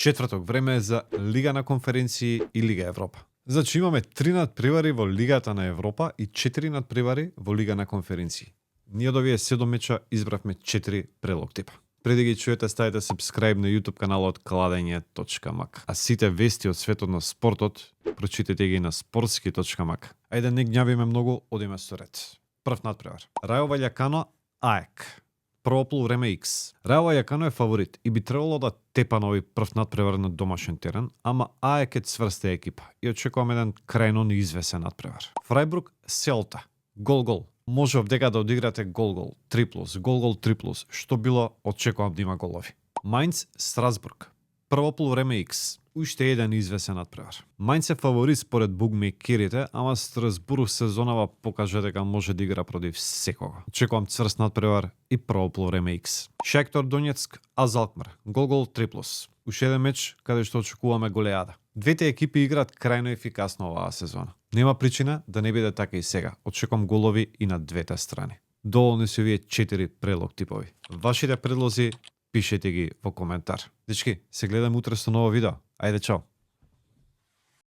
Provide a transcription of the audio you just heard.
Четврток, време е за Лига на конференции и Лига Европа. Значи имаме 3 надпревари во Лигата на Европа и 4 надпревари во Лига на конференции. Ние од овие 7 меча избравме 4 прелог типа. Преди ги чуете, ставите subscribe на YouTube каналот kladeње.mak. А сите вести од светот на спортот прочитете ги на sportski.mak. Ајде не гњавиме многу, одиме со ред. Прв надпревар. Рајо Ваљакано АЕК. Прво полувреме X. Рајо Ваљакано е фаворит и би требало да тепа нови прв надпревар на домашен терен, ама АЕК е цврста екипа и очекувам еден крајно неизвесен надпревар. Фрајбург Селта. Гол-гол. Може овдека да одиграте гол-гол, 3+, гол-гол 3+, што било, очекувам да има голови. Мајнц Страсбург. Прво полувреме X. Уште еден извесен надпревар. Мајнц е фаворит според букмекерите, ама Страсбург сезонава покажа дека може да игра против секого. Очекувам цврст надпревар и прво полувреме X. Шахтор Донецк Азалкмар. Гол-гол 3+. Уште еден меч каде што очекуваме голеада. Двете екипи играат крајно ефикасно оваа сезона. Нема причина да не биде така и сега. Очекувам голови и на двете страни. Доволни се овие 4 прелог типови. Вашите предлози пишете ги во коментар. Дечки, се гледаме утре со ново видео. Ајде, чао!